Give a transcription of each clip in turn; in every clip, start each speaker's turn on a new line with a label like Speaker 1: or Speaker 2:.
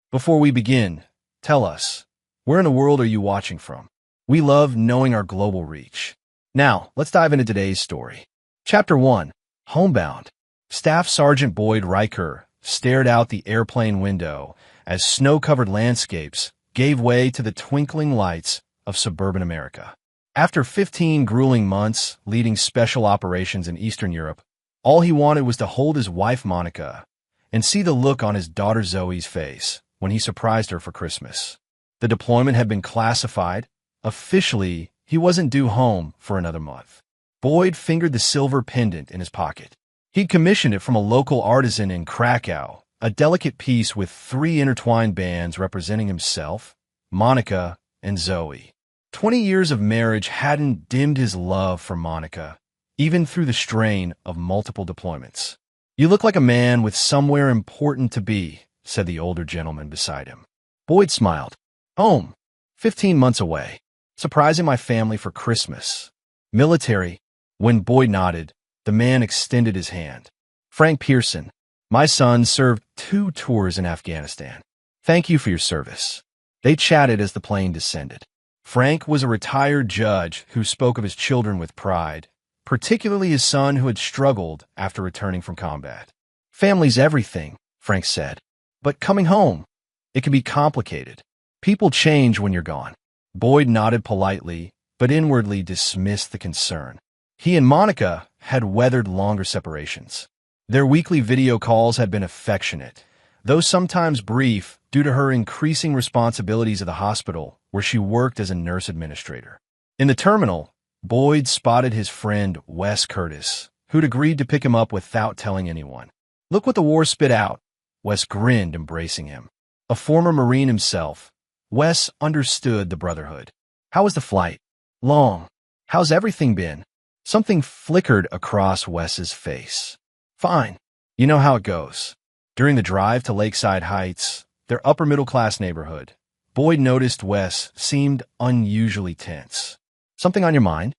Speaker 1: Before we begin, tell us, where in the world are you watching from? We love knowing our global reach. Now, let's dive into today's story. Chapter 1. Homebound. Staff Sergeant Boyd Riker stared out the airplane window as snow-covered landscapes gave way to the twinkling lights of suburban America. After 15 grueling months leading special operations in Eastern Europe, all he wanted was to hold his wife Monica and see the look on his daughter Zoe's face when he surprised her for Christmas. The deployment had been classified. Officially, he wasn't due home for another month. Boyd fingered the silver pendant in his pocket. He'd commissioned it from a local artisan in Krakow, a delicate piece with 3 intertwined bands representing himself, Monica, and Zoe. 20 years of marriage hadn't dimmed his love for Monica, even through the strain of multiple deployments. "You look like a man with somewhere important to be," said the older gentleman beside him. Boyd smiled. "Home. 15 months away. Surprising my family for Christmas. Military." When Boyd nodded, the man extended his hand. "Frank Pearson. My son served 2 tours in Afghanistan. Thank you for your service." They chatted as the plane descended. Frank was a retired judge who spoke of his children with pride, particularly his son who had struggled after returning from combat. "Family's everything," Frank said. "But coming home, it can be complicated. People change when you're gone." Boyd nodded politely, but inwardly dismissed the concern. He and Monica had weathered longer separations. Their weekly video calls had been affectionate, though sometimes brief due to her increasing responsibilities at the hospital where she worked as a nurse administrator. In the terminal, Boyd spotted his friend Wes Curtis, who'd agreed to pick him up without telling anyone. "Look what the war spit out." Wes grinned, embracing him. A former Marine himself, Wes understood the brotherhood. "How was the flight?" "Long." "How's everything been?" Something flickered across Wes's face. "Fine. You know how it goes." During the drive to Lakeside Heights, their upper-middle-class neighborhood, Boyd noticed Wes seemed unusually tense. "Something on your mind?"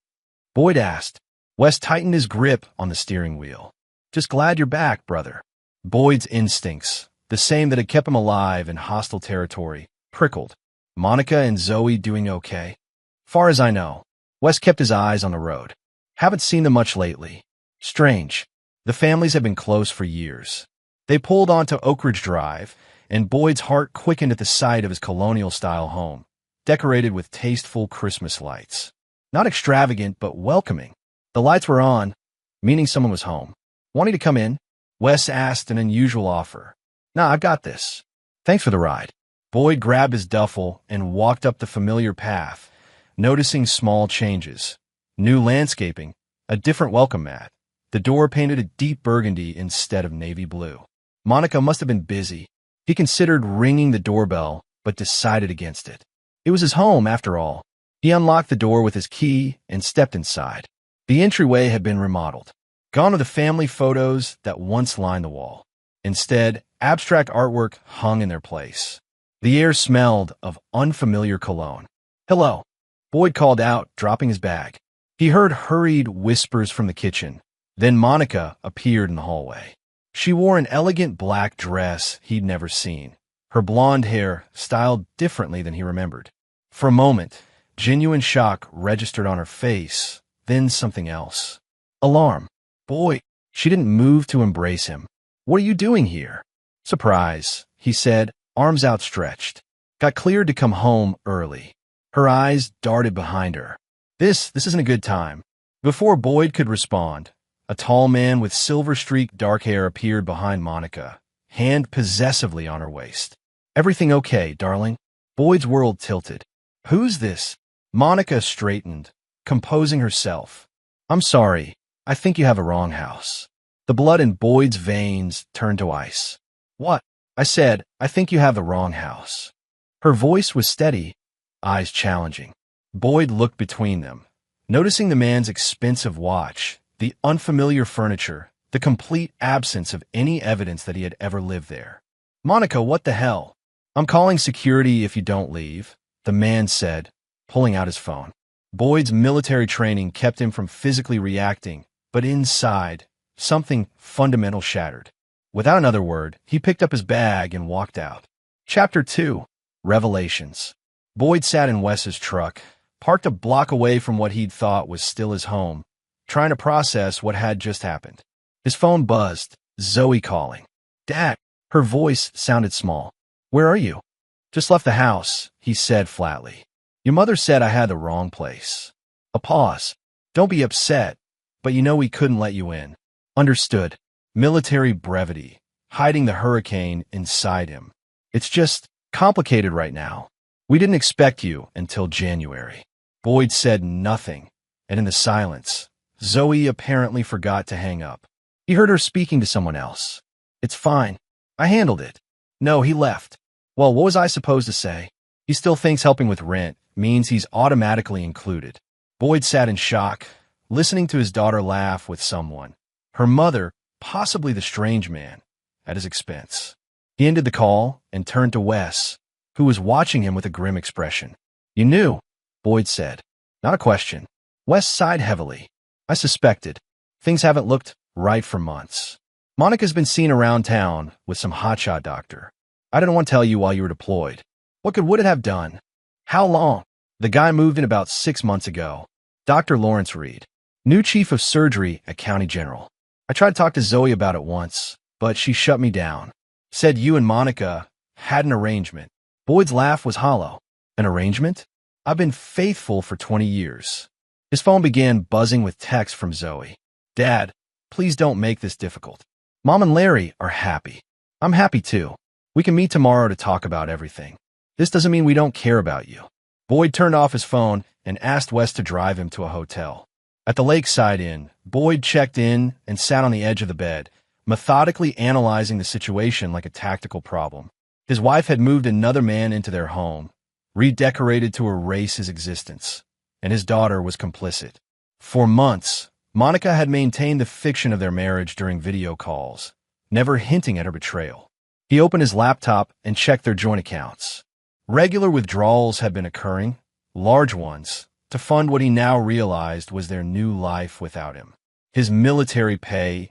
Speaker 1: Boyd asked. Wes tightened his grip on the steering wheel. "Just glad you're back, brother." Boyd's instincts, the same that had kept him alive in hostile territory, prickled. "Monica and Zoe doing okay?" "Far as I know." Wes kept his eyes on the road. "Haven't seen them much lately." "Strange. The families have been close for years." They pulled onto Oak Ridge Drive, and Boyd's heart quickened at the sight of his colonial-style home, decorated with tasteful Christmas lights. Not extravagant, but welcoming. The lights were on, meaning someone was home. "Wanting to come in?" Wes asked an unusual offer. "Nah, I've got this. Thanks for the ride." Boyd grabbed his duffel and walked up the familiar path, noticing small changes. New landscaping, a different welcome mat. The door painted a deep burgundy instead of navy blue. Monica must have been busy. He considered ringing the doorbell, but decided against it. It was his home, after all. He unlocked the door with his key and stepped inside. The entryway had been remodeled. Gone are the family photos that once lined the wall. Instead, abstract artwork hung in their place. The air smelled of unfamiliar cologne. "Hello," Boyd called out, dropping his bag. He heard hurried whispers from the kitchen. Then Monica appeared in the hallway. She wore an elegant black dress he'd never seen, her blonde hair styled differently than he remembered. For a moment, genuine shock registered on her face, then something else. Alarm. "Boy," she didn't move to embrace him. "What are you doing here?" "Surprise," he said, arms outstretched. "Got cleared to come home early." Her eyes darted behind her. This isn't a good time." Before Boyd could respond, a tall man with silver-streaked dark hair appeared behind Monica, hand possessively on her waist. "Everything okay, darling?" Boyd's world tilted. "Who's this?" Monica straightened, composing herself. "I'm sorry. I think you have a wrong house." The blood in Boyd's veins turned to ice. "What?" "I said, I think you have the wrong house." Her voice was steady, eyes challenging. Boyd looked between them, noticing the man's expensive watch, the unfamiliar furniture, the complete absence of any evidence that he had ever lived there. "Monica, what the hell?" "I'm calling security if you don't leave," the man said, pulling out his phone. Boyd's military training kept him from physically reacting, but inside, something fundamental shattered. Without another word, he picked up his bag and walked out. Chapter 2. Revelations. Boyd sat in Wes's truck, parked a block away from what he'd thought was still his home, trying to process what had just happened. His phone buzzed. Zoe calling. "Dad." Her voice sounded small. "Where are you?" "Just left the house," he said flatly. "Your mother said I had the wrong place." A pause. "Don't be upset, but you know we couldn't let you in." "Understood." Military brevity, hiding the hurricane inside him. "It's just complicated right now. We didn't expect you until January." Boyd said nothing, and in the silence, Zoe apparently forgot to hang up. He heard her speaking to someone else. "It's fine. I handled it." "No, he left." "Well, what was I supposed to say?" "He still thinks helping with rent means he's automatically included." Boyd sat in shock, listening to his daughter laugh with someone, her mother, possibly the strange man, at his expense. He ended the call and turned to Wes, who was watching him with a grim expression. "You knew," Boyd said. "Not a question." Wes sighed heavily. "I suspected. Things haven't looked right for months. Monica's been seen around town with some hotshot doctor. I didn't want to tell you while you were deployed. What could Wood have done?" "How long?" "The guy moved in about 6 months ago. Dr. Lawrence Reed, new chief of surgery at County General. I tried to talk to Zoe about it once, but she shut me down. Said you and Monica had an arrangement." Boyd's laugh was hollow. "An arrangement? I've been faithful for 20 years. His phone began buzzing with texts from Zoe. "Dad, please don't make this difficult. Mom and Larry are happy. I'm happy too. We can meet tomorrow to talk about everything. This doesn't mean we don't care about you." Boyd turned off his phone and asked Wes to drive him to a hotel. At the Lakeside Inn, Boyd checked in and sat on the edge of the bed, methodically analyzing the situation like a tactical problem. His wife had moved another man into their home, redecorated to erase his existence, and his daughter was complicit. For months, Monica had maintained the fiction of their marriage during video calls, never hinting at her betrayal. He opened his laptop and checked their joint accounts. Regular withdrawals had been occurring, large ones, to fund what he now realized was their new life without him. His military pay,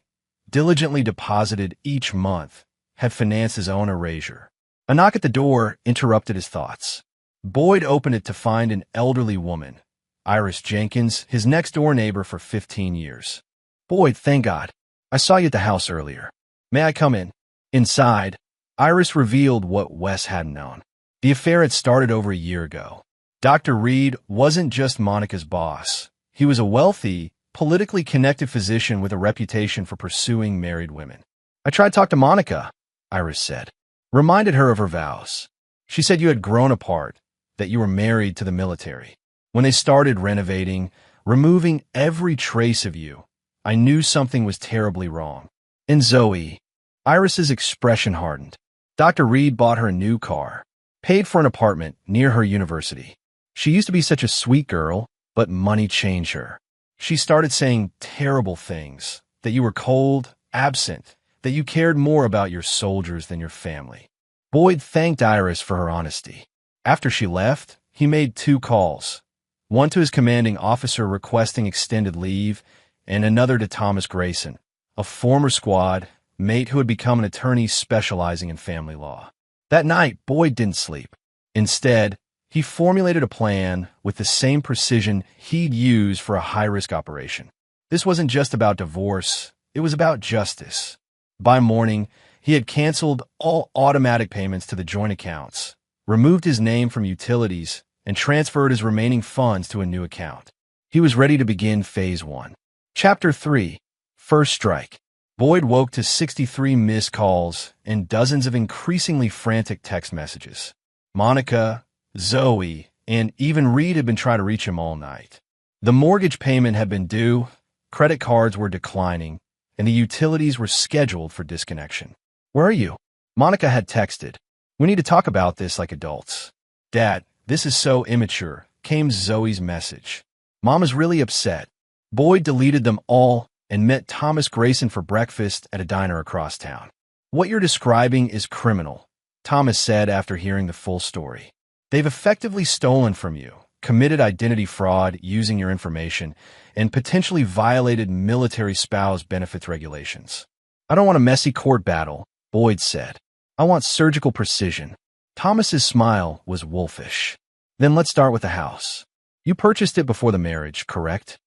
Speaker 1: diligently deposited each month, had financed his own erasure. A knock at the door interrupted his thoughts. Boyd opened it to find an elderly woman, Iris Jenkins, his next-door neighbor for 15 years. "Boyd, thank God. I saw you at the house earlier. May I come in?" Inside, Iris revealed what Wes hadn't known. The affair had started over a year ago. Dr. Reed wasn't just Monica's boss. He was a wealthy, politically connected physician with a reputation for pursuing married women. "I tried to talk to Monica," Iris said. Reminded her of her vows. "She said you had grown apart, that you were married to the military. When they started renovating, removing every trace of you, I knew something was terribly wrong." And Zoe, Iris's expression hardened. "Dr. Reed bought her a new car, paid for an apartment near her university. She used to be such a sweet girl, but money changed her. She started saying terrible things, that you were cold, absent, that you cared more about your soldiers than your family." Boyd thanked Iris for her honesty. After she left, he made 2 calls, one to his commanding officer requesting extended leave, and another to Thomas Grayson, a former squad mate who had become an attorney specializing in family law. That night, Boyd didn't sleep. Instead, he formulated a plan with the same precision he'd use for a high-risk operation. This wasn't just about divorce, it was about justice. By morning, he had canceled all automatic payments to the joint accounts, removed his name from utilities, and transferred his remaining funds to a new account. He was ready to begin Phase 1. Chapter 3. First Strike. Boyd woke to 63 missed calls and dozens of increasingly frantic text messages. Monica, Zoe, and even Reed had been trying to reach him all night. The mortgage payment had been due, credit cards were declining, and the utilities were scheduled for disconnection. "Where are you?" Monica had texted. "We need to talk about this like adults." "Dad, this is so immature," came Zoe's message. "Mom is really upset." Boyd deleted them all and met Thomas Grayson for breakfast at a diner across town. "What you're describing is criminal," Thomas said after hearing the full story. "They've effectively stolen from you, committed identity fraud using your information, and potentially violated military spouse benefits regulations." "I don't want a messy court battle," Boyd said. "I want surgical precision." Thomas's smile was wolfish. Then let's start with the house. You purchased it before the marriage, correct?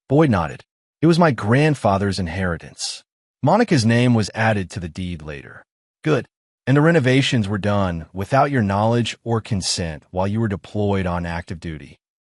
Speaker 1: Boyd nodded. It was my grandfather's inheritance. Monica's name was added to the deed later. Good. And the renovations were done without your knowledge or consent while you were deployed on active duty.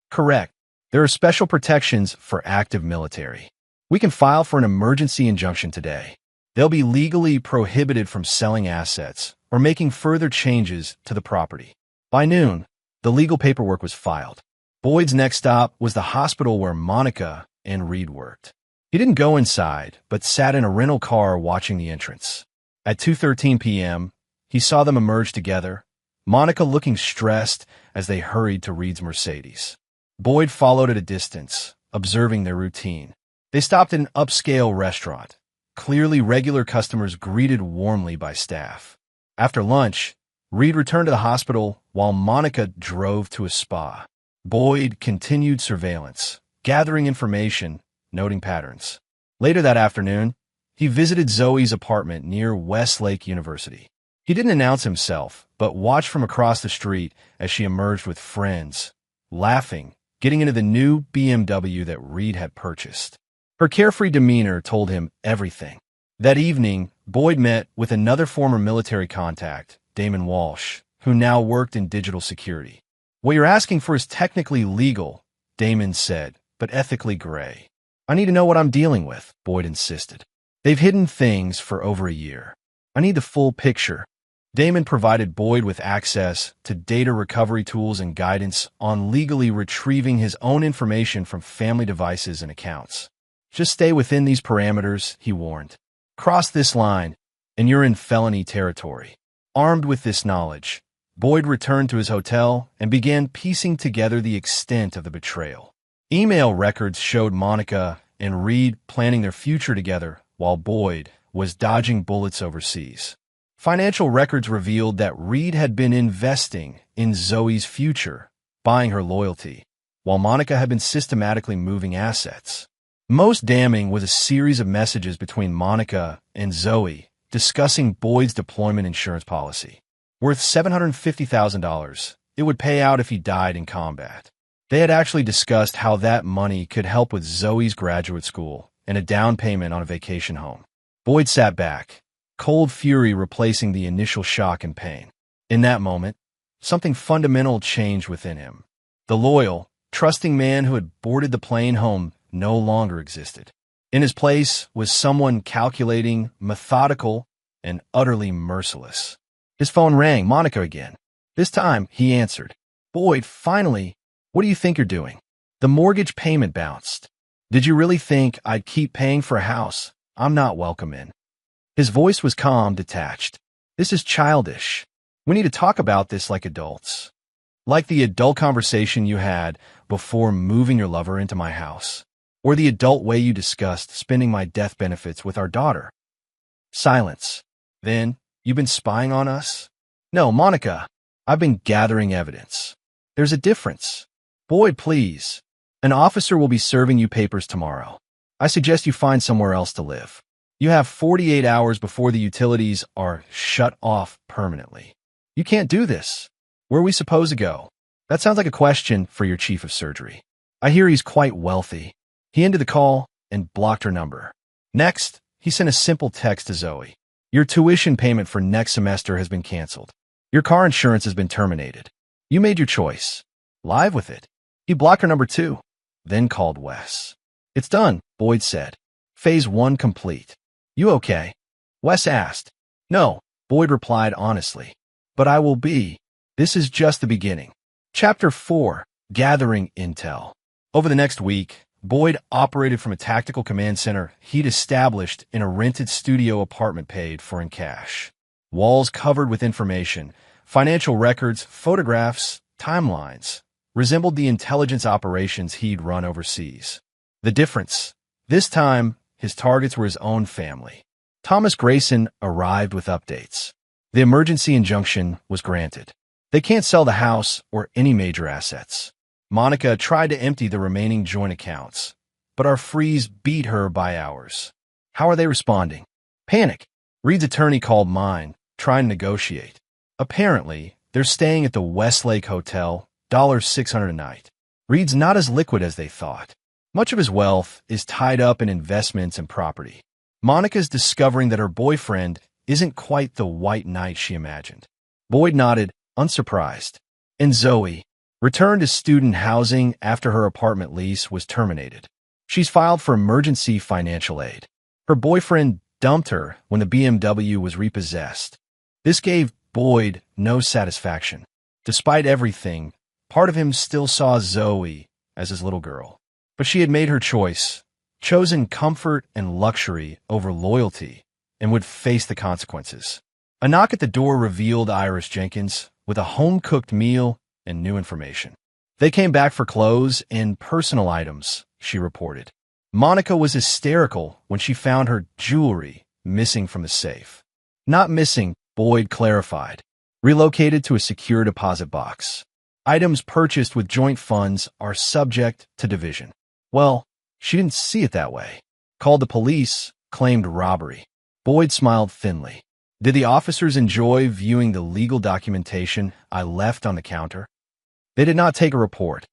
Speaker 1: Correct. There are special protections for active military. We can file for an emergency injunction today. They'll be legally prohibited from selling assets or making further changes to the property. By noon, the legal paperwork was filed. Boyd's next stop was the hospital where Monica and Reed worked. He didn't go inside, but sat in a rental car watching the entrance. At 2:13 p.m., he saw them emerge together, Monica looking stressed as they hurried to Reed's Mercedes. Boyd followed at a distance, observing their routine. They stopped at an upscale restaurant. Clearly regular customers greeted warmly by staff. After lunch, Reed returned to the hospital while Monica drove to a spa. Boyd continued surveillance, gathering information, noting patterns. Later that afternoon, he visited Zoe's apartment near Westlake University. He didn't announce himself, but watched from across the street as she emerged with friends, laughing, getting into the new BMW that Reed had purchased. Her carefree demeanor told him everything. That evening, Boyd met with another former military contact, Damon Walsh, who now worked in digital security. What you're asking for is technically legal, Damon said, but ethically gray. I need to know what I'm dealing with, Boyd insisted. They've hidden things for over a year. I need the full picture. Damon provided Boyd with access to data recovery tools and guidance on legally retrieving his own information from family devices and accounts. Just stay within these parameters, he warned. Cross this line, and you're in felony territory. Armed with this knowledge, Boyd returned to his hotel and began piecing together the extent of the betrayal. Email records showed Monica and Reed planning their future together while Boyd was dodging bullets overseas. Financial records revealed that Reed had been investing in Zoe's future, buying her loyalty, while Monica had been systematically moving assets. Most damning was a series of messages between Monica and Zoe discussing Boyd's deployment insurance policy. Worth $750,000, it would pay out if he died in combat. They had actually discussed how that money could help with Zoe's graduate school and a down payment on a vacation home. Boyd sat back, cold fury replacing the initial shock and pain. In that moment, something fundamental changed within him. The loyal, trusting man who had boarded the plane home no longer existed. In his place was someone calculating, methodical, and utterly merciless. His phone rang, Monica again. This time, he answered. Boyd, finally, what do you think you're doing? The mortgage payment bounced. Did you really think I'd keep paying for a house I'm not welcome in? His voice was calm, detached. This is childish. We need to talk about this like adults. Like the adult conversation you had before moving your lover into my house. Or the adult way you discussed spending my death benefits with our daughter. Silence. Then, you've been spying on us? No, Monica, I've been gathering evidence. There's a difference. Boyd, please. An officer will be serving you papers tomorrow. I suggest you find somewhere else to live. You have 48 hours before the utilities are shut off permanently. You can't do this. Where are we supposed to go? That sounds like a question for your chief of surgery. I hear he's quite wealthy. He ended the call and blocked her number. Next, he sent a simple text to Zoe. Your tuition payment for next semester has been canceled. Your car insurance has been terminated. You made your choice. Live with it. He blocked her number too, then called Wes. It's done, Boyd said. Phase 1 complete. You okay? Wes asked. No, Boyd replied honestly. But I will be. This is just the beginning. Chapter 4. Gathering Intel. Over the next week, Boyd operated from a tactical command center he'd established in a rented studio apartment paid for in cash. Walls covered with information, financial records, photographs, timelines, resembled the intelligence operations he'd run overseas. The difference? This time, his targets were his own family. Thomas Grayson arrived with updates. The emergency injunction was granted. They can't sell the house or any major assets. Monica tried to empty the remaining joint accounts, but our freeze beat her by hours. How are they responding? Panic. Reed's attorney called mine, trying to negotiate. Apparently, They're staying at the Westlake Hotel, $600 a night. Reed's not as liquid as they thought. Much of his wealth is tied up in investments and property. Monica's discovering that her boyfriend isn't quite the white knight she imagined. Boyd nodded, unsurprised. And Zoe returned to student housing after her apartment lease was terminated. She's filed for emergency financial aid. Her boyfriend dumped her when the BMW was repossessed. This gave Boyd no satisfaction. Despite everything, part of him still saw Zoe as his little girl. But she had made her choice, chosen comfort and luxury over loyalty, and would face the consequences. A knock at the door revealed Iris Jenkins with a home-cooked meal and new information. They came back for clothes and personal items, she reported. Monica was hysterical when she found her jewelry missing from the safe. Not missing, Boyd clarified. Relocated to a secure deposit box. Items purchased with joint funds are subject to division. Well, she didn't see it that way. Called the police, claimed robbery. Boyd smiled thinly. Did the officers enjoy viewing the legal documentation I left on the counter? They did not take a report.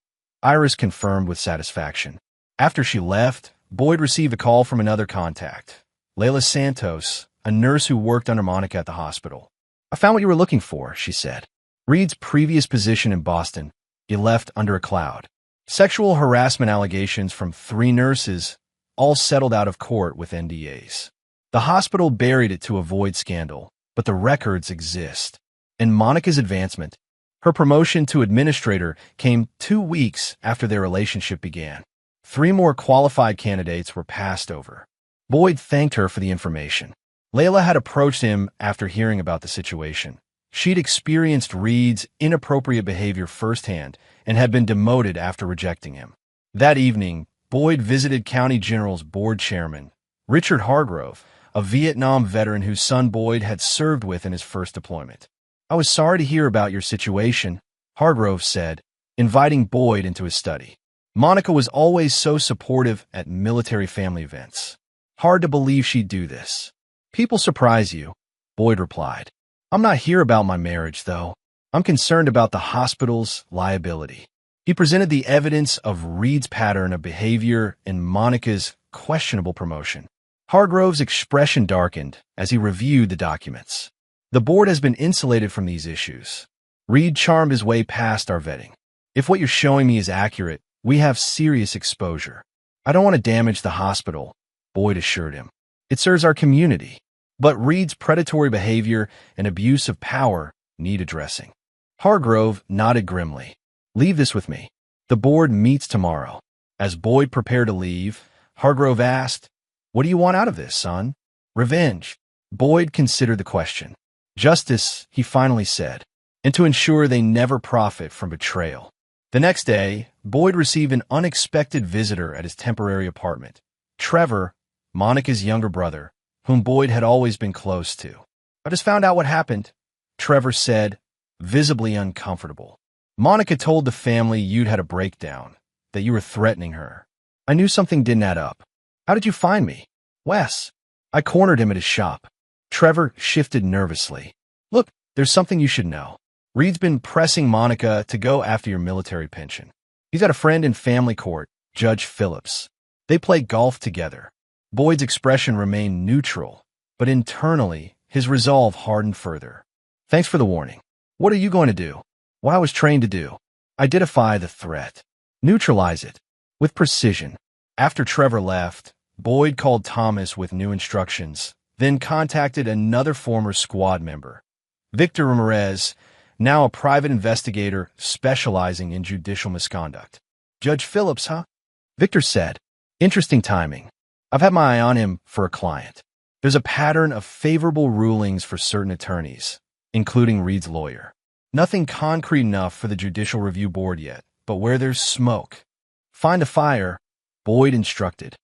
Speaker 1: Iris confirmed with satisfaction. After she left, Boyd received a call from another contact, Layla Santos, a nurse who worked under Monica at the hospital. I found what you were looking for, she said. Reed's previous position in Boston, he left under a cloud. Sexual harassment allegations from 3 nurses, all settled out of court with NDAs. The hospital buried it to avoid scandal, but the records exist. And Monica's advancement, her promotion to administrator, came 2 weeks after their relationship began. 3 more qualified candidates were passed over. Boyd thanked her for the information. Layla had approached him after hearing about the situation. She'd experienced Reed's inappropriate behavior firsthand and had been demoted after rejecting him. That evening, Boyd visited County General's board chairman, Richard Hargrove, a Vietnam veteran whose son Boyd had served with in his first deployment. I was sorry to hear about your situation, Hargrove said, inviting Boyd into his study. Monica was always so supportive at military family events. Hard to believe she'd do this. People surprise you, Boyd replied. I'm not here about my marriage, though. I'm concerned about the hospital's liability. He presented the evidence of Reed's pattern of behavior in Monica's questionable promotion. Hargrove's expression darkened as he reviewed the documents. The board has been insulated from these issues. Reed charmed his way past our vetting. If what you're showing me is accurate, we have serious exposure. I don't want to damage the hospital, Boyd assured him. It serves our community. But Reed's predatory behavior and abuse of power need addressing. Hargrove nodded grimly. Leave this with me. The board meets tomorrow. As Boyd prepared to leave, Hargrove asked, What do you want out of this, son? Revenge. Boyd considered the question. Justice, he finally said, and to ensure they never profit from betrayal. The next day, Boyd received an unexpected visitor at his temporary apartment. Trevor, Monica's younger brother, whom Boyd had always been close to. I just found out what happened, Trevor said, visibly uncomfortable. Monica told the family you'd had a breakdown, that you were threatening her. I knew something didn't add up. How did you find me? Wes. I cornered him at his shop. Trevor shifted nervously. Look, there's something you should know. Reed's been pressing Monica to go after your military pension. He's got a friend in family court, Judge Phillips. They play golf together. Boyd's expression remained neutral, but internally, his resolve hardened further. Thanks for the warning. What are you going to do? What I was trained to do. Identify the threat. Neutralize it. With precision. After Trevor left, Boyd called Thomas with new instructions, then contacted another former squad member, Victor Ramirez, now a private investigator specializing in judicial misconduct. Judge Phillips, huh? Victor said. Interesting timing. I've had my eye on him for a client. There's a pattern of favorable rulings for certain attorneys, including Reed's lawyer. Nothing concrete enough for the Judicial Review Board yet, but where there's smoke, find a fire, Boyd instructed.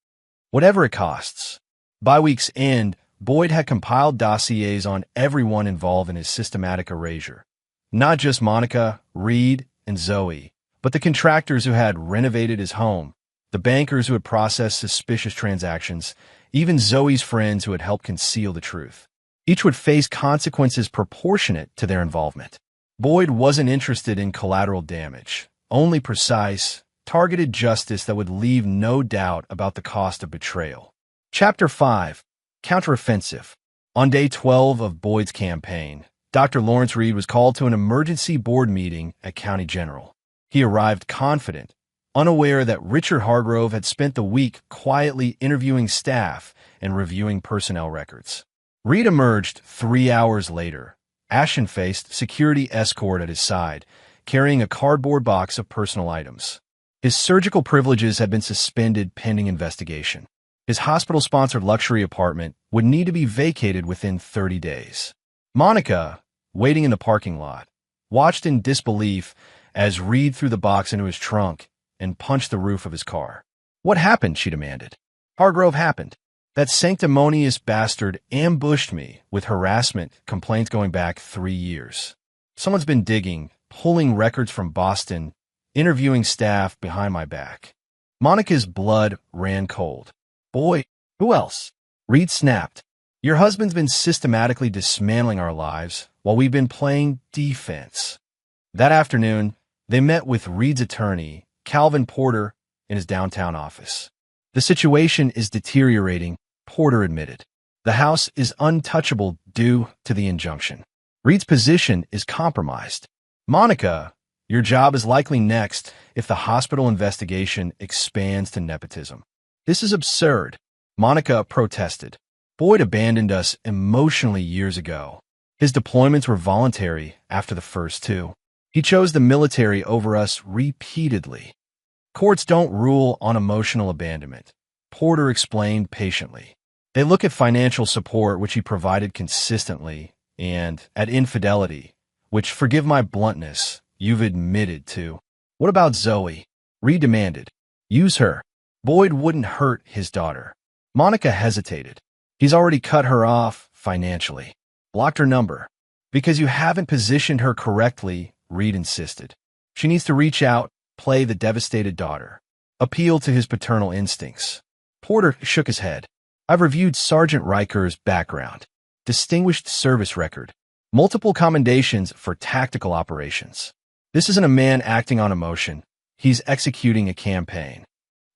Speaker 1: Whatever it costs. By week's end, Boyd had compiled dossiers on everyone involved in his systematic erasure. Not just Monica, Reed, and Zoe, but the contractors who had renovated his home, the bankers who had processed suspicious transactions, even Zoe's friends who had helped conceal the truth. Each would face consequences proportionate to their involvement. Boyd wasn't interested in collateral damage, only precise, targeted justice that would leave no doubt about the cost of betrayal. Chapter 5. Counteroffensive. On day 12 of Boyd's campaign, Dr. Lawrence Reed was called to an emergency board meeting at County General. He arrived confident, unaware that Richard Hargrove had spent the week quietly interviewing staff and reviewing personnel records. Reed emerged 3 hours later, ashen-faced, security escort at his side, carrying a cardboard box of personal items. His surgical privileges had been suspended pending investigation. His hospital-sponsored luxury apartment would need to be vacated within 30 days. Monica, waiting in the parking lot, watched in disbelief as Reed threw the box into his trunk and punched the roof of his car. "What happened?" she demanded. "Hargrove happened. That sanctimonious bastard ambushed me with harassment complaints going back 3 years. Someone's been digging, pulling records from Boston, interviewing staff behind my back." Monica's blood ran cold. "Boy, who else?" Reed snapped. "Your husband's been systematically dismantling our lives while we've been playing defense." That afternoon, they met with Reed's attorney, Calvin Porter, in his downtown office. "The situation is deteriorating," Porter admitted. "The house is untouchable due to the injunction. Reed's position is compromised. Monica, your job is likely next if the hospital investigation expands to nepotism." "This is absurd," Monica protested. "Boyd abandoned us emotionally years ago. His deployments were voluntary after the first 2. He chose the military over us repeatedly." "Courts don't rule on emotional abandonment," Porter explained patiently. "They look at financial support, which he provided consistently, and at infidelity, which, forgive my bluntness, you've admitted to." "What about Zoe?" Reed demanded. "Use her. Boyd wouldn't hurt his daughter." Monica hesitated. "He's already cut her off financially. Blocked her number." "Because you haven't positioned her correctly," Reed insisted. "She needs to reach out, play the devastated daughter, appeal to his paternal instincts." Porter shook his head. "I've reviewed Sergeant Riker's background. Distinguished service record. Multiple commendations for tactical operations. This isn't a man acting on emotion. He's executing a campaign."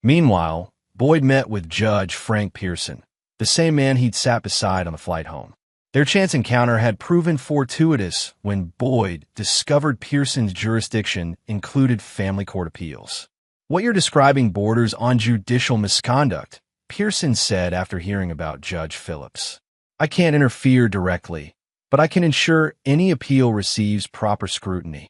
Speaker 1: Meanwhile, Boyd met with Judge Frank Pearson, the same man he'd sat beside on the flight home. Their chance encounter had proven fortuitous when Boyd discovered Pearson's jurisdiction included family court appeals. "What you're describing borders on judicial misconduct," Pearson said after hearing about Judge Phillips. "I can't interfere directly, but I can ensure any appeal receives proper scrutiny."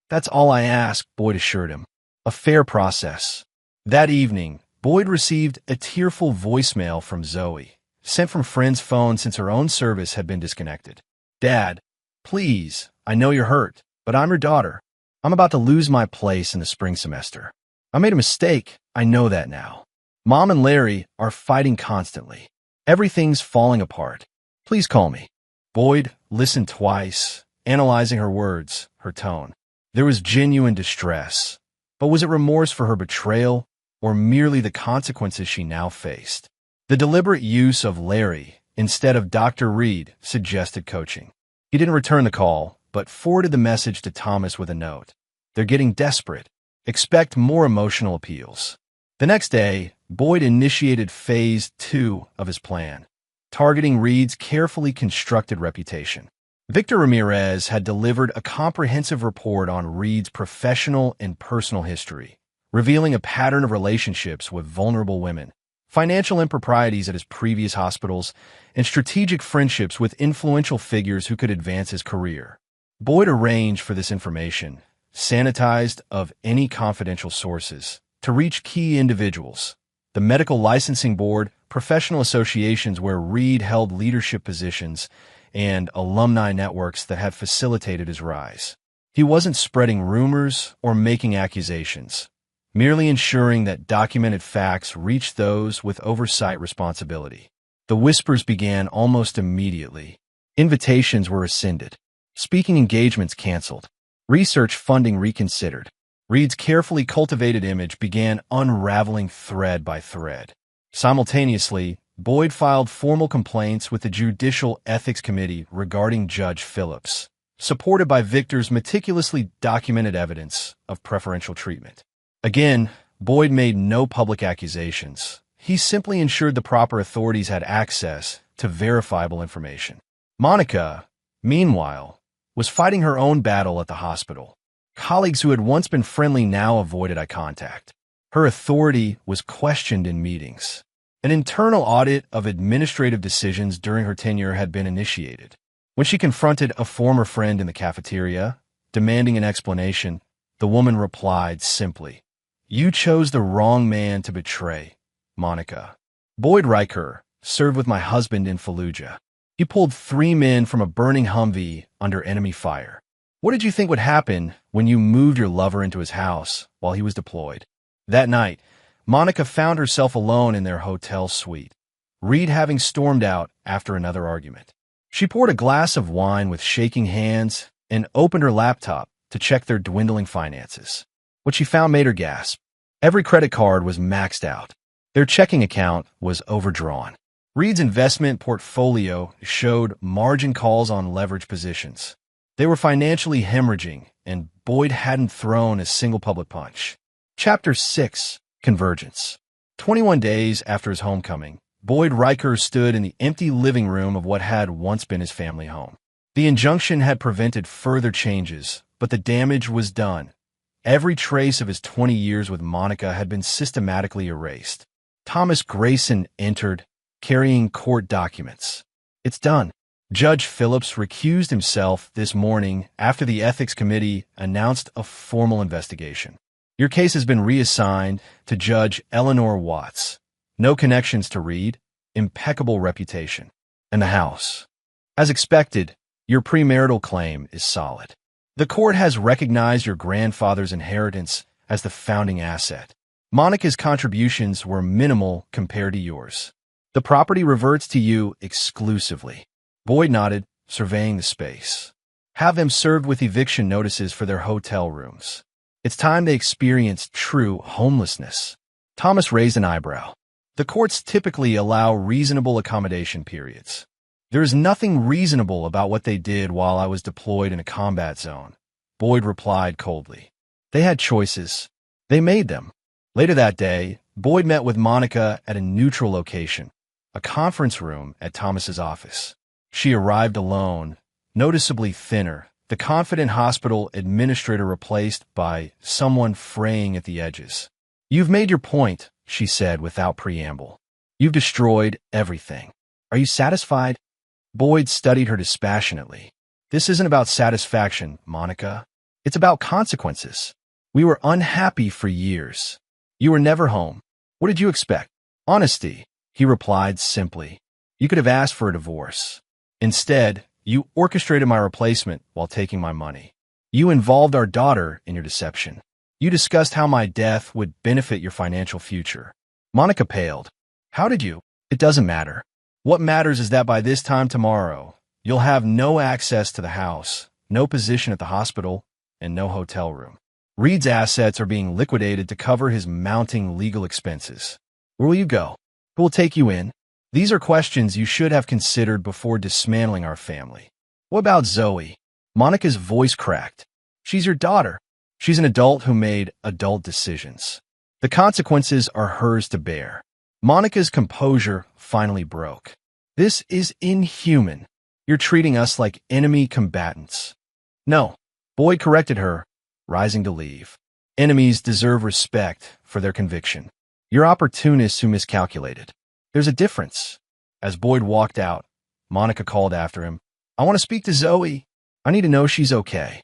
Speaker 1: "That's all I ask," Boyd assured him. "A fair process." That evening, Boyd received a tearful voicemail from Zoe, sent from friend's phone since her own service had been disconnected. "Dad, please, I know you're hurt, but I'm your daughter. I'm about to lose my place in the spring semester. I made a mistake, I know that now. Mom and Larry are fighting constantly. Everything's falling apart. Please call me." Boyd listened twice, analyzing her words, her tone. There was genuine distress, but was it remorse for her betrayal, or merely the consequences she now faced? The deliberate use of Larry instead of Dr. Reed suggested coaching. He didn't return the call, but forwarded the message to Thomas with a note. "They're getting desperate. Expect more emotional appeals." The next day, Boyd initiated Phase 2 of his plan, targeting Reed's carefully constructed reputation. Victor Ramirez had delivered a comprehensive report on Reed's professional and personal history, revealing a pattern of relationships with vulnerable women, financial improprieties at his previous hospitals, and strategic friendships with influential figures who could advance his career. Boyd arranged for this information, sanitized of any confidential sources, to reach key individuals, the medical licensing board, professional associations where Reed held leadership positions, and alumni networks that had facilitated his rise. He wasn't spreading rumors or making accusations, merely ensuring that documented facts reached those with oversight responsibility. The whispers began almost immediately. Invitations were rescinded. Speaking engagements canceled. Research funding reconsidered. Reed's carefully cultivated image began unraveling thread by thread. Simultaneously, Boyd filed formal complaints with the Judicial Ethics Committee regarding Judge Phillips, supported by Victor's meticulously documented evidence of preferential treatment. Again, Boyd made no public accusations. He simply ensured the proper authorities had access to verifiable information. Monica, meanwhile, was fighting her own battle at the hospital. Colleagues who had once been friendly now avoided eye contact. Her authority was questioned in meetings. An internal audit of administrative decisions during her tenure had been initiated. When she confronted a former friend in the cafeteria, demanding an explanation, the woman replied simply, "You chose the wrong man to betray, Monica. Boyd Riker served with my husband in Fallujah. He pulled 3 men from a burning Humvee under enemy fire. What did you think would happen when you moved your lover into his house while he was deployed?" That night, Monica found herself alone in their hotel suite, Reed having stormed out after another argument. She poured a glass of wine with shaking hands and opened her laptop to check their dwindling finances. What she found made her gasp. Every credit card was maxed out. Their checking account was overdrawn. Reed's investment portfolio showed margin calls on leverage positions. They were financially hemorrhaging, and Boyd hadn't thrown a single public punch. Chapter 6. Convergence. 21 days after his homecoming, Boyd Riker stood in the empty living room of what had once been his family home. The injunction had prevented further changes, but the damage was done. Every trace of his 20 years with Monica had been systematically erased. Thomas Grayson entered, carrying court documents. "It's done." Judge Phillips recused himself this morning after the Ethics Committee announced a formal investigation. "Your case has been reassigned to Judge Eleanor Watts. No connections to Reed, impeccable reputation, and the house. As expected, your premarital claim is solid. The court has recognized your grandfather's inheritance as the founding asset. Monica's contributions were minimal compared to yours. The property reverts to you exclusively." Boyd nodded, surveying the space. "Have them served with eviction notices for their hotel rooms. It's time they experienced true homelessness." Thomas raised an eyebrow. "The courts typically allow reasonable accommodation periods. There is nothing reasonable about what they did while I was deployed in a combat zone," Boyd replied coldly. "They had choices. They made them." Later that day, Boyd met with Monica at a neutral location, a conference room at Thomas's office. She arrived alone, noticeably thinner, the confident hospital administrator replaced by someone fraying at the edges. "You've made your point," she said without preamble. "You've destroyed everything. Are you satisfied?" Boyd studied her dispassionately. "This isn't about satisfaction, Monica. It's about consequences. We were unhappy for years. You were never home. What did you expect? Honesty," he replied simply. "You could have asked for a divorce. Instead, you orchestrated my replacement while taking my money. You involved our daughter in your deception. You discussed how my death would benefit your financial future." Monica paled. "How did you?" "It doesn't matter. What matters is that by this time tomorrow, you'll have no access to the house, no position at the hospital, and no hotel room. Reed's assets are being liquidated to cover his mounting legal expenses. Where will you go? Who will take you in? These are questions you should have considered before dismantling our family. What about Zoe?" Monica's voice cracked. "She's your daughter. She's an adult who made adult decisions. The consequences are hers to bear." Monica's composure finally broke. "This is inhuman. You're treating us like enemy combatants." "No," Boyd corrected her, rising to leave. "Enemies deserve respect for their conviction. You're opportunists who miscalculated. There's a difference." As Boyd walked out, Monica called after him, "I want to speak to Zoe. I need to know she's okay."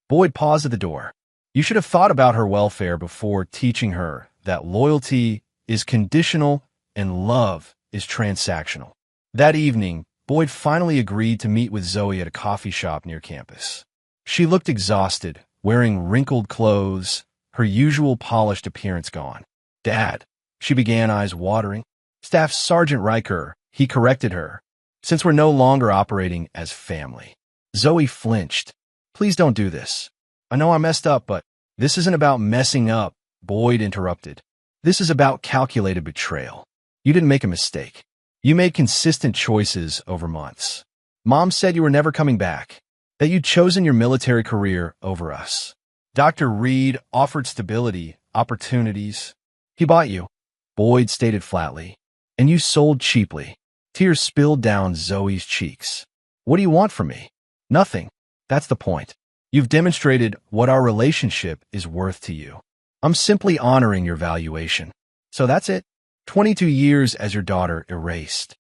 Speaker 1: Boyd paused at the door. "You should have thought about her welfare before teaching her that loyalty is conditional and love is transactional." That evening, Boyd finally agreed to meet with Zoe at a coffee shop near campus. She looked exhausted, wearing wrinkled clothes, her usual polished appearance gone. "Dad," she began, eyes watering. "Staff Sergeant Riker," he corrected her, "since we're no longer operating as family." Zoe flinched. "Please don't do this. I know I messed up, but..." "This isn't about messing up," Boyd interrupted. "This is about calculated betrayal. You didn't make a mistake. You made consistent choices over months. Mom said you were never coming back. that you'd chosen your military career over us. Dr. Reed offered stability, opportunities. He bought you, Boyd stated flatly, and you sold cheaply. Tears spilled down Zoe's cheeks. What do you want from me? Nothing. That's the point. You've demonstrated what our relationship is worth to you. I'm simply honoring your valuation. So that's it. 22 years as your daughter erased.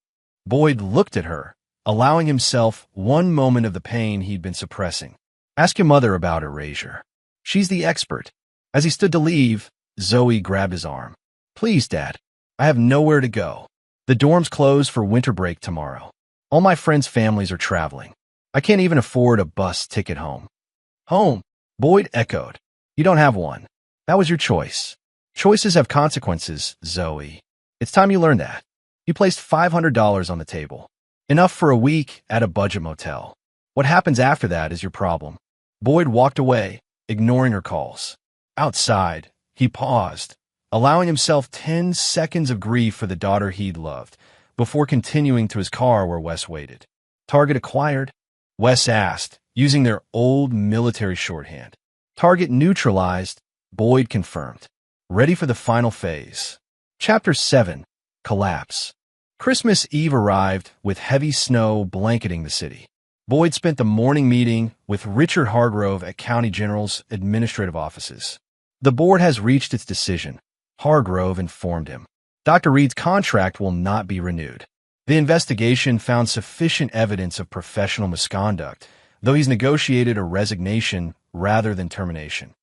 Speaker 1: Boyd looked at her, allowing himself one moment of the pain he'd been suppressing. Ask your mother about erasure. She's the expert. As he stood to leave, Zoe grabbed his arm. Please, Dad. I have nowhere to go. The dorms close for winter break tomorrow. All my friends' families are traveling. I can't even afford a bus ticket home. Home, Boyd echoed. You don't have one. That was your choice. Choices have consequences, Zoe. It's time you learned that. You placed $500 on the table. Enough for a week at a budget motel. What happens after that is your problem. Boyd walked away, ignoring her calls. Outside, he paused, allowing himself 10 seconds of grief for the daughter he'd loved, before continuing to his car where Wes waited. Target acquired? Wes asked, using their old military shorthand. Target neutralized, Boyd confirmed. Ready for the final phase. Chapter 7. Collapse. Christmas Eve arrived with heavy snow blanketing the city. Boyd spent the morning meeting with Richard Hargrove at County General's administrative offices. The board has reached its decision, Hargrove informed him. Dr. Reed's contract will not be renewed. The investigation found sufficient evidence of professional misconduct, though he's negotiated a resignation rather than termination.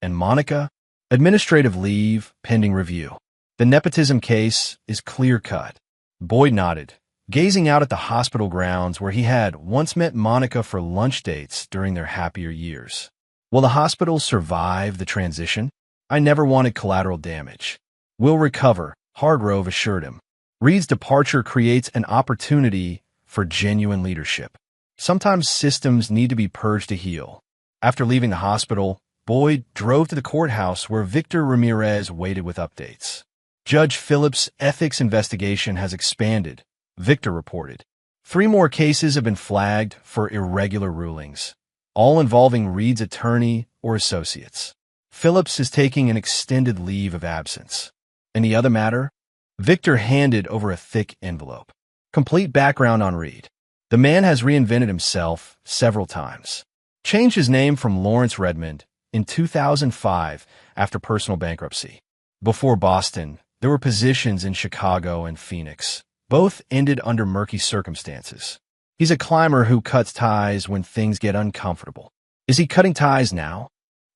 Speaker 1: And Monica? Administrative leave pending review. The nepotism case is clear-cut. Boyd nodded, gazing out at the hospital grounds where he had once met Monica for lunch dates during their happier years. Will the hospital survive the transition? I never wanted collateral damage. We'll recover, Hargrove assured him. Reed's departure creates an opportunity for genuine leadership. Sometimes systems need to be purged to heal. After leaving the hospital, Boyd drove to the courthouse where Victor Ramirez waited with updates. Judge Phillips' ethics investigation has expanded, Victor reported. 3 more cases have been flagged for irregular rulings, all involving Reed's attorney or associates. Phillips is taking an extended leave of absence. Any other matter? Victor handed over a thick envelope. Complete background on Reed. The man has reinvented himself several times. Changed his name from Lawrence Redmond in 2005 after personal bankruptcy. Before Boston, there were positions in Chicago and Phoenix. Both ended under murky circumstances. He's a climber who cuts ties when things get uncomfortable. Is he cutting ties now?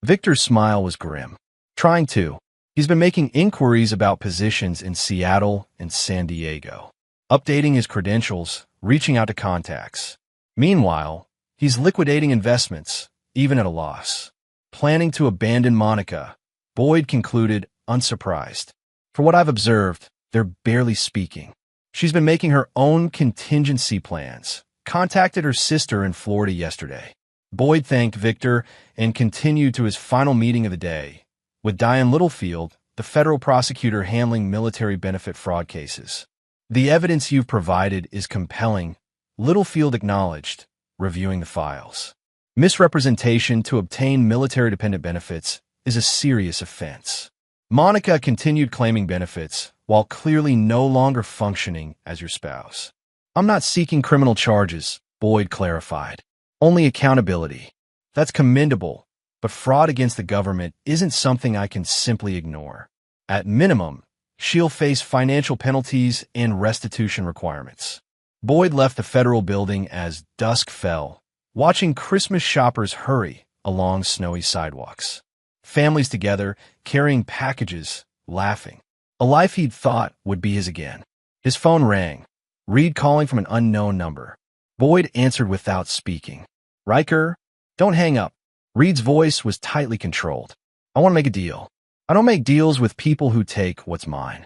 Speaker 1: Victor's smile was grim. Trying to. He's been making inquiries about positions in Seattle and San Diego. Updating his credentials, reaching out to contacts. Meanwhile, he's liquidating investments, even at a loss. Planning to abandon Monica, Boyd concluded, unsurprised. For what I've observed, they're barely speaking. She's been making her own contingency plans. Contacted her sister in Florida yesterday. Boyd thanked Victor and continued to his final meeting of the day, with Diane Littlefield, the federal prosecutor handling military benefit fraud cases. The evidence you've provided is compelling, Littlefield acknowledged, reviewing the files. Misrepresentation to obtain military-dependent benefits is a serious offense. Monica continued claiming benefits while clearly no longer functioning as your spouse. I'm not seeking criminal charges, Boyd clarified. Only accountability. That's commendable, but fraud against the government isn't something I can simply ignore. At minimum, she'll face financial penalties and restitution requirements. Boyd left the federal building as dusk fell, watching Christmas shoppers hurry along snowy sidewalks. Families together, carrying packages, laughing. A life he'd thought would be his again. His phone rang. Reed calling from an unknown number. Boyd answered without speaking. Riker, don't hang up. Reed's voice was tightly controlled. I want to make a deal. I don't make deals with people who take what's mine.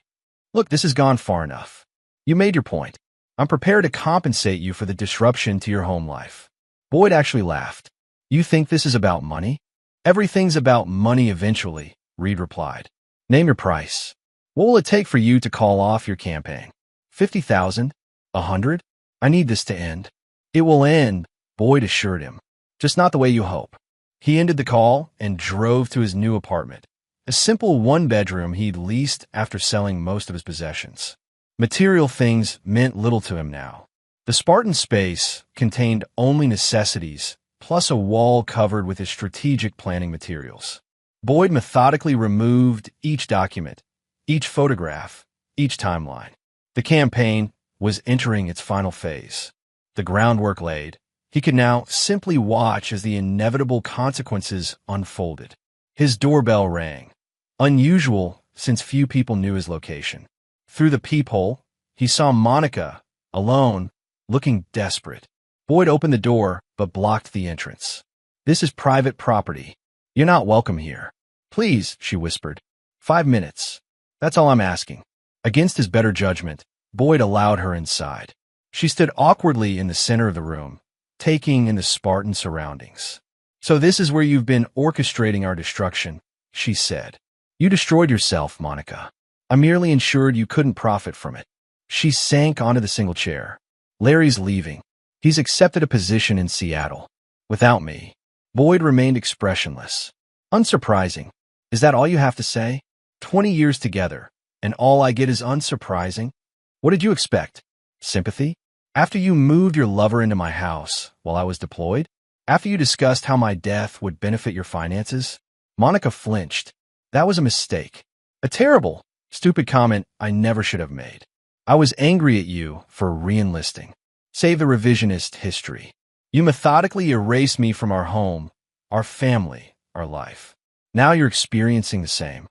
Speaker 1: Look, this has gone far enough. You made your point. I'm prepared to compensate you for the disruption to your home life. Boyd actually laughed. You think this is about money? Everything's about money eventually, Reed replied. Name your price. What will it take for you to call off your campaign? 50,000? 100? I need this to end. It will end, Boyd assured him. Just not the way you hope. He ended the call and drove to his new apartment, a simple one-bedroom he'd leased after selling most of his possessions. Material things meant little to him now. The Spartan space contained only necessities, plus a wall covered with his strategic planning materials. Boyd methodically removed each document, each photograph, each timeline. The campaign was entering its final phase. The groundwork laid. He could now simply watch as the inevitable consequences unfolded. His doorbell rang. Unusual, since few people knew his location. Through the peephole, he saw Monica, alone, looking desperate. Boyd opened the door, but blocked the entrance. "This is private property. You're not welcome here." "Please," she whispered. 5 minutes. That's all I'm asking." Against his better judgment, Boyd allowed her inside. She stood awkwardly in the center of the room, taking in the Spartan surroundings. "So this is where you've been orchestrating our destruction," she said. "You destroyed yourself, Monica. I merely ensured you couldn't profit from it." She sank onto the single chair. "Larry's leaving. He's accepted a position in Seattle. Without me." Boyd remained expressionless. "Unsurprising. Is that all you have to say? 20 years together, and all I get is unsurprising? What did you expect? Sympathy? After you moved your lover into my house while I was deployed? After you discussed how my death would benefit your finances?" Monica flinched. "That was a mistake. A terrible, stupid comment I never should have made. I was angry at you for re-enlisting. Save the revisionist history. You methodically erased me from our home, our family, our life. Now you're experiencing the same.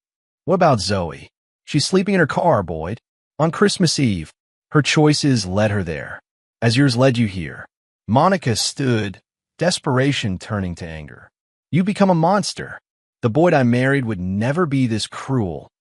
Speaker 1: What about Zoe? She's sleeping in her car, Boyd. On Christmas Eve, her choices led her there, as yours led you here." Monica stood, desperation turning to anger. "You become a monster. The Boyd I married would never be this cruel."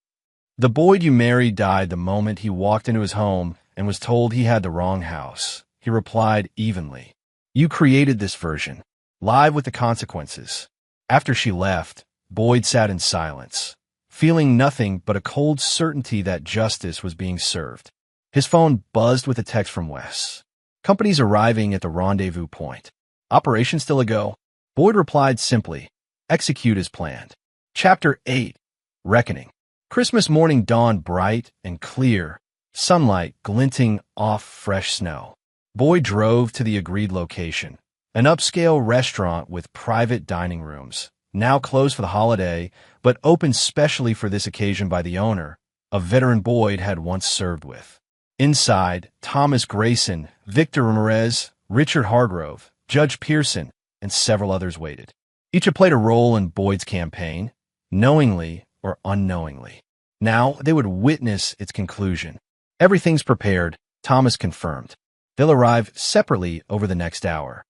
Speaker 1: "The Boyd you married died the moment he walked into his home and was told he had the wrong house," he replied evenly. "You created this version, live with the consequences." After she left, Boyd sat in silence, feeling nothing but a cold certainty that justice was being served. His phone buzzed with a text from Wes. "Company's arriving at the rendezvous point. Operation still a go?" Boyd replied simply, "Execute as planned." Chapter 8. Reckoning. Christmas morning dawned bright and clear, sunlight glinting off fresh snow. Boyd drove to the agreed location, an upscale restaurant with private dining rooms, now closed for the holiday, but opened specially for this occasion by the owner, a veteran Boyd had once served with. Inside, Thomas Grayson, Victor Ramirez, Richard Hargrove, Judge Pearson, and several others waited. Each had played a role in Boyd's campaign, knowingly or unknowingly. Now they would witness its conclusion. "Everything's prepared," Thomas confirmed. "They'll arrive separately over the next hour."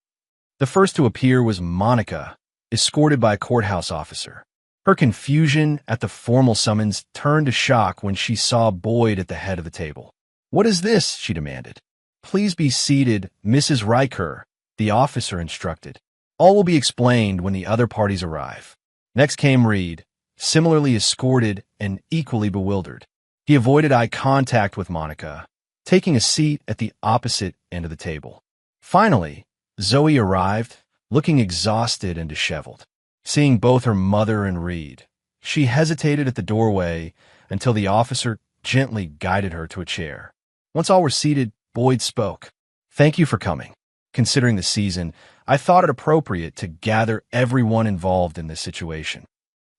Speaker 1: The first to appear was Monica, escorted by a courthouse officer. Her confusion at the formal summons turned to shock when she saw Boyd at the head of the table. "What is this?" she demanded. "Please be seated, Mrs. Riker," the officer instructed. "All will be explained when the other parties arrive." Next came Reed, similarly escorted and equally bewildered. He avoided eye contact with Monica, taking a seat at the opposite end of the table. Finally, Zoe arrived, looking exhausted and disheveled. Seeing both her mother and Reed, she hesitated at the doorway until the officer gently guided her to a chair. Once all were seated, Boyd spoke. "Thank you for coming. Considering the season, I thought it appropriate to gather everyone involved in this situation."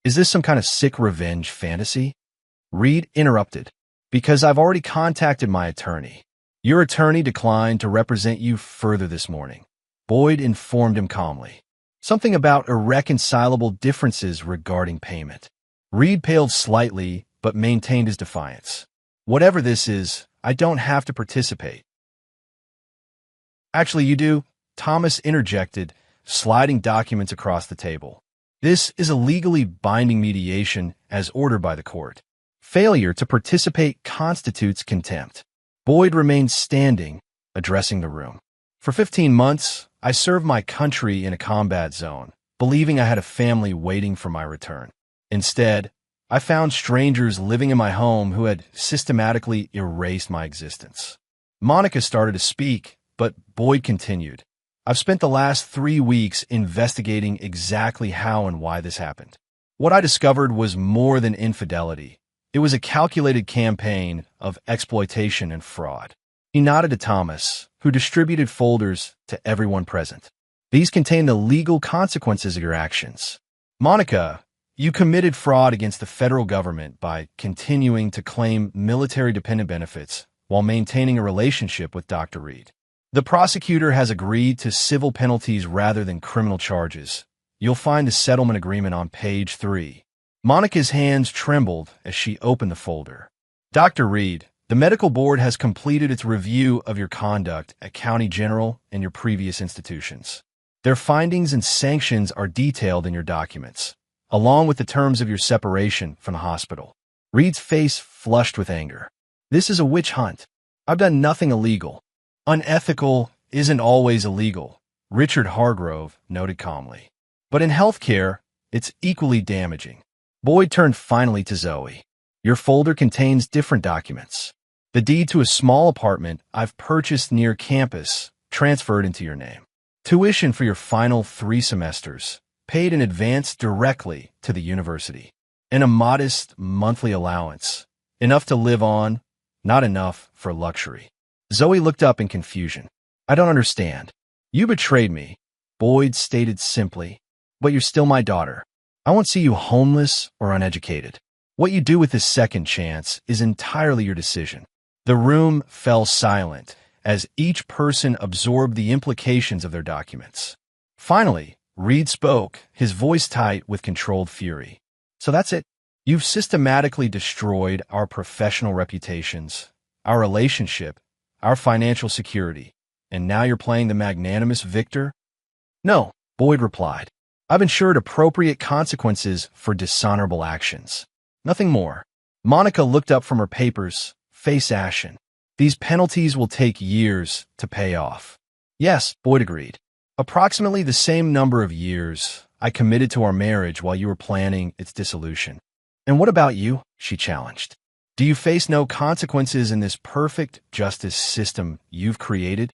Speaker 1: "Is this some kind of sick revenge fantasy?" Reed interrupted. "Because I've already contacted my attorney. Your attorney declined to represent you further this morning." Boyd informed him calmly. "Something about irreconcilable differences regarding payment." Reed paled slightly, but maintained his defiance. "Whatever this is, I don't have to participate." "Actually, you do," Thomas interjected, sliding documents across the table. "This is a legally binding mediation as ordered by the court. Failure to participate constitutes contempt." Boyd remained standing, addressing the room. "For 15 months, I served my country in a combat zone, believing I had a family waiting for my return. Instead, I found strangers living in my home who had systematically erased my existence." Monica started to speak, but Boyd continued. I've spent the last 3 weeks investigating exactly how and why this happened. What I discovered was more than infidelity. It was a calculated campaign of exploitation and fraud. He nodded to Thomas, who distributed folders to everyone present. These contain the legal consequences of your actions. Monica, you committed fraud against the federal government by continuing to claim military dependent benefits while maintaining a relationship with Dr. Reed. The prosecutor has agreed to civil penalties rather than criminal charges. You'll find the settlement agreement on page 3. Monica's hands trembled as she opened the folder. Dr. Reed, the medical board has completed its review of your conduct at County General and your previous institutions. Their findings and sanctions are detailed in your documents, along with the terms of your separation from the hospital. Reed's face flushed with anger. This is a witch hunt. I've done nothing illegal. Unethical isn't always illegal, Richard Hargrove noted calmly. But in healthcare, it's equally damaging. Boyd turned finally to Zoe. Your folder contains different documents. The deed to a small apartment I've purchased near campus transferred into your name. Tuition for your final 3 semesters, paid in advance directly to the university. And a modest monthly allowance. Enough to live on, not enough for luxury. Zoe looked up in confusion. I don't understand. You betrayed me, Boyd stated simply. But you're still my daughter. I won't see you homeless or uneducated. What you do with this second chance is entirely your decision. The room fell silent as each person absorbed the implications of their documents. Finally, Reed spoke, his voice tight with controlled fury. So that's it. You've systematically destroyed our professional reputations, our relationship, our financial security, and now you're playing the magnanimous victor? No, Boyd replied. I've ensured appropriate consequences for dishonorable actions. Nothing more. Monica looked up from her papers, face ashen. These penalties will take years to pay off. Yes, Boyd agreed. Approximately the same number of years I committed to our marriage while you were planning its dissolution. And what about you? She challenged. Do you face no consequences in this perfect justice system you've created?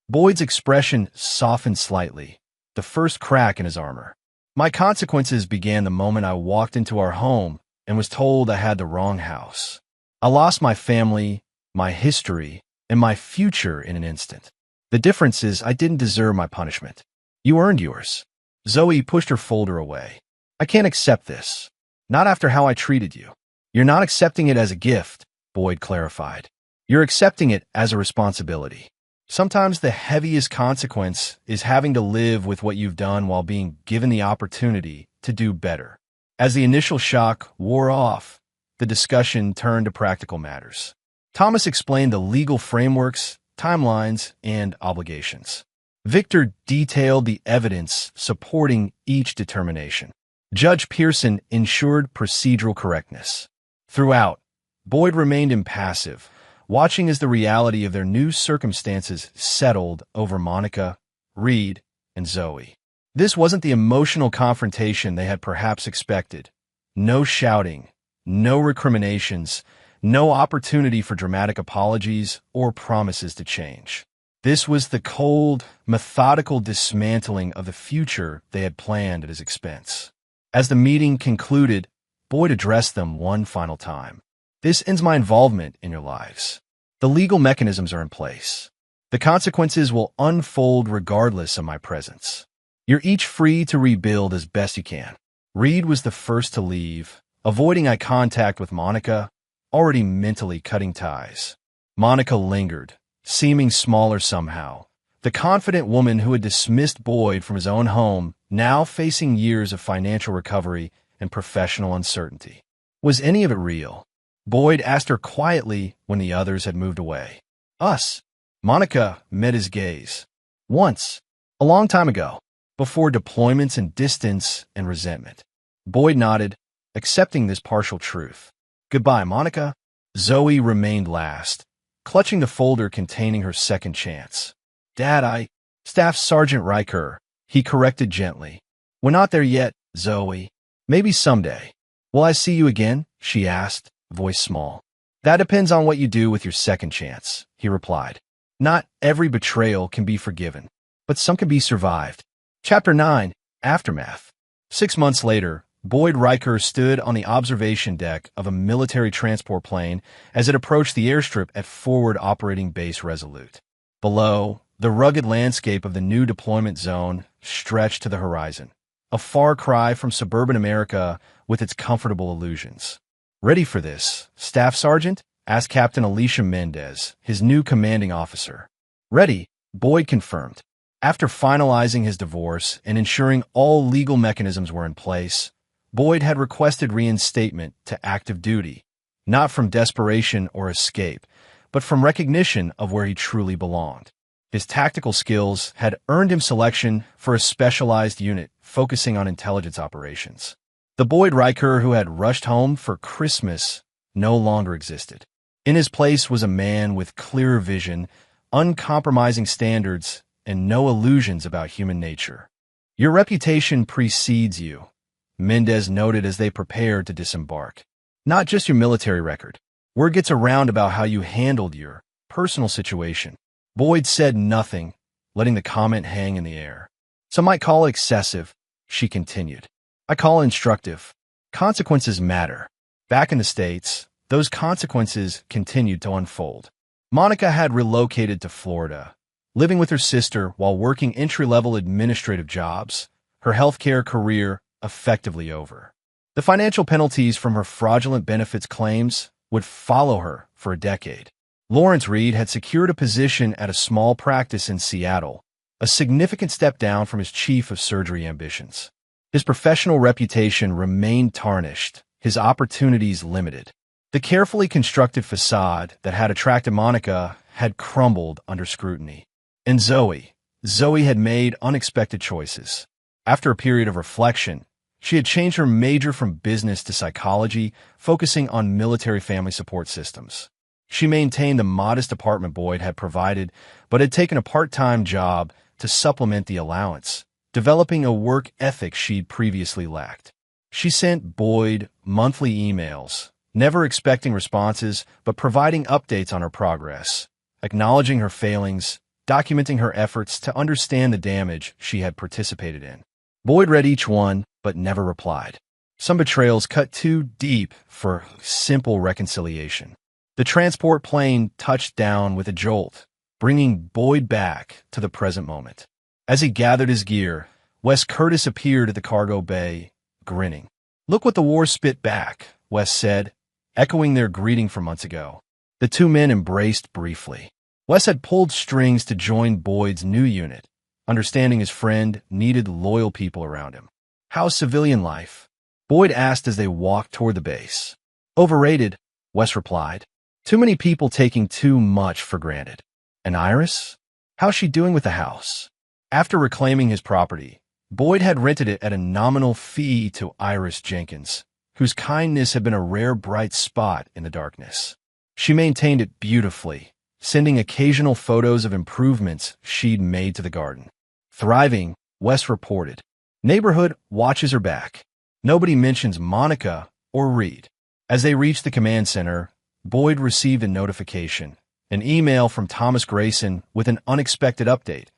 Speaker 1: Boyd's expression softened slightly, the first crack in his armor. My consequences began the moment I walked into our home and was told I had the wrong house. I lost my family, my history, and my future in an instant. The difference is I didn't deserve my punishment. You earned yours. Zoe pushed her folder away. I can't accept this. Not after how I treated you. You're not accepting it as a gift, Boyd clarified. You're accepting it as a responsibility. Sometimes the heaviest consequence is having to live with what you've done while being given the opportunity to do better. As the initial shock wore off, the discussion turned to practical matters. Thomas explained the legal frameworks, timelines, and obligations. Victor detailed the evidence supporting each determination. Judge Pearson ensured procedural correctness. Throughout, Boyd remained impassive, watching as the reality of their new circumstances settled over Monica, Reed, and Zoe. This wasn't the emotional confrontation they had perhaps expected. No shouting, no recriminations, no opportunity for dramatic apologies or promises to change. This was the cold, methodical dismantling of the future they had planned at his expense. As the meeting concluded, Boyd addressed them one final time. This ends my involvement in your lives. The legal mechanisms are in place. The consequences will unfold regardless of my presence. You're each free to rebuild as best you can. Reed was the first to leave, avoiding eye contact with Monica, already mentally cutting ties. Monica lingered, seeming smaller somehow. The confident woman who had dismissed Boyd from his own home, now facing years of financial recovery and professional uncertainty. Was any of it real? Boyd asked her quietly when the others had moved away. Us. Monica met his gaze. Once. A long time ago. Before deployments and distance and resentment. Boyd nodded, accepting this partial truth. Goodbye, Monica. Zoe remained last, clutching the folder containing her second chance. Dad, Staff Sergeant Riker, he corrected gently. We're not there yet, Zoe. Maybe someday. Will I see you again? She asked, voice small. That depends on what you do with your second chance, he replied. Not every betrayal can be forgiven. but some can be survived. Chapter 9. Aftermath. 6 months later, Boyd Riker stood on the observation deck of a military transport plane as it approached the airstrip at Forward Operating Base Resolute. Below, the rugged landscape of the new deployment zone stretched to the horizon, a far cry from suburban America with its comfortable illusions. "Ready for this, Staff Sergeant?" asked Captain Alicia Mendez, his new commanding officer. "Ready," Boyd confirmed. After finalizing his divorce and ensuring all legal mechanisms were in place, Boyd had requested reinstatement to active duty, not from desperation or escape, but from recognition of where he truly belonged. His tactical skills had earned him selection for a specialized unit focusing on intelligence operations. The Boyd Riker who had rushed home for Christmas no longer existed. In his place was a man with clearer vision, uncompromising standards, and no illusions about human nature. "Your reputation precedes you," Mendez noted as they prepared to disembark. "Not just your military record. Word gets around about how you handled your personal situation." Boyd said nothing, letting the comment hang in the air. "Some might call it excessive," she continued. "I call it instructive. Consequences matter." Back in the States, those consequences continued to unfold. Monica had relocated to Florida, living with her sister while working entry-level administrative jobs, her healthcare career effectively over. The financial penalties from her fraudulent benefits claims would follow her for a decade. Lawrence Reed had secured a position at a small practice in Seattle, a significant step down from his chief of surgery ambitions. His professional reputation remained tarnished, his opportunities limited. The carefully constructed facade that had attracted Monica had crumbled under scrutiny. And Zoe had made unexpected choices. After a period of reflection, she had changed her major from business to psychology, focusing on military family support systems. She maintained the modest apartment Boyd had provided, but had taken a part-time job to supplement the allowance, developing a work ethic she'd previously lacked. She sent Boyd monthly emails, never expecting responses, but providing updates on her progress, acknowledging her failings, documenting her efforts to understand the damage she had participated in. Boyd read each one, but never replied. Some betrayals cut too deep for simple reconciliation. The transport plane touched down with a jolt, bringing Boyd back to the present moment. As he gathered his gear, Wes Curtis appeared at the cargo bay, grinning. "Look what the war spit back," Wes said, echoing their greeting from months ago. The two men embraced briefly. Wes had pulled strings to join Boyd's new unit, understanding his friend needed loyal people around him. "How's civilian life?" Boyd asked as they walked toward the base. "Overrated," Wes replied. "Too many people taking too much for granted." "And Iris? How's she doing with the house?" After reclaiming his property, Boyd had rented it at a nominal fee to Iris Jenkins, whose kindness had been a rare bright spot in the darkness. She maintained it beautifully, sending occasional photos of improvements she'd made to the garden. "Thriving," Wes reported. "Neighborhood watches her back. Nobody mentions Monica or Reed." As they reached the command center, Boyd received a notification, an email from Thomas Grayson with an unexpected update.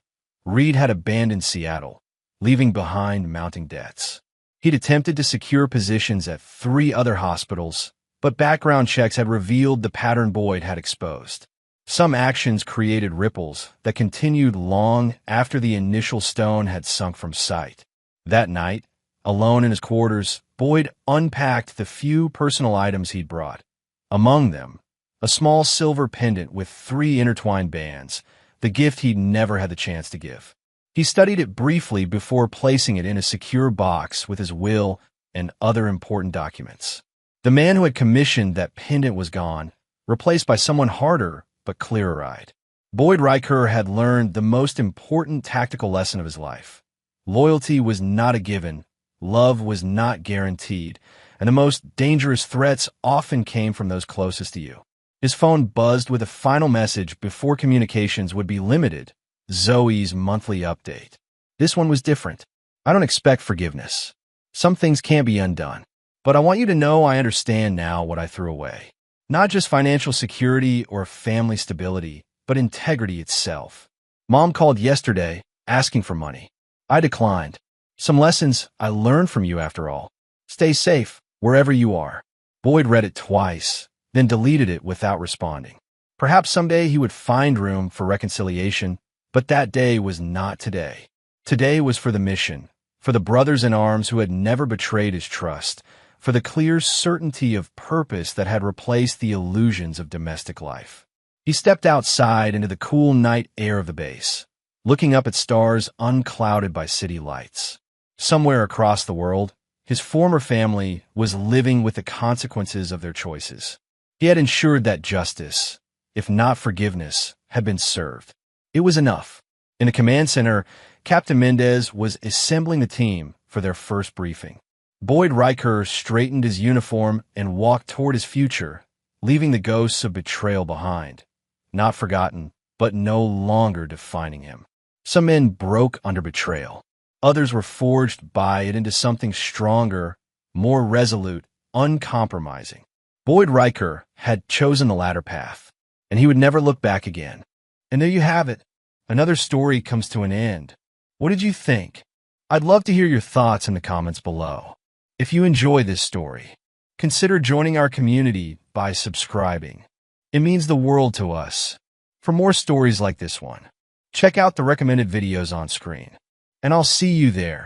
Speaker 1: Reed had abandoned Seattle, leaving behind mounting debts. He'd attempted to secure positions at 3 other hospitals, but background checks had revealed the pattern Boyd had exposed. Some actions created ripples that continued long after the initial stone had sunk from sight. That night, alone in his quarters, Boyd unpacked the few personal items he'd brought. Among them, a small silver pendant with 3 intertwined bands, the gift he'd never had the chance to give. He studied it briefly before placing it in a secure box with his will and other important documents. The man who had commissioned that pendant was gone, replaced by someone harder but clearer-eyed. Boyd Riker had learned the most important tactical lesson of his life. Loyalty was not a given, love was not guaranteed, and the most dangerous threats often came from those closest to you. His phone buzzed with a final message before communications would be limited, Zoe's monthly update. This one was different. "I don't expect forgiveness. Some things can't be undone. But I want you to know I understand now what I threw away. Not just financial security or family stability, but integrity itself. Mom called yesterday, asking for money. I declined. Some lessons I learned from you after all. Stay safe, wherever you are. Boyd read it twice, then deleted it without responding. Perhaps someday he would find room for reconciliation, but that day was not today. Today was for the mission, for the brothers in arms who had never betrayed his trust, for the clear certainty of purpose that had replaced the illusions of domestic life. He stepped outside into the cool night air of the base, looking up at stars unclouded by city lights. Somewhere across the world, his former family was living with the consequences of their choices. He had ensured that justice, if not forgiveness, had been served. It was enough. In the command center, Captain Mendez was assembling the team for their first briefing. Boyd Riker straightened his uniform and walked toward his future, leaving the ghosts of betrayal behind. Not forgotten, but no longer defining him. Some men broke under betrayal. Others were forged by it into something stronger, more resolute, uncompromising. Boyd Riker had chosen the latter path, and he would never look back again. And there you have it. Another story comes to an end. What did you think? I'd love to hear your thoughts in the comments below. If you enjoy this story, consider joining our community by subscribing. It means the world to us. For more stories like this one, check out the recommended videos on screen, and I'll see you there.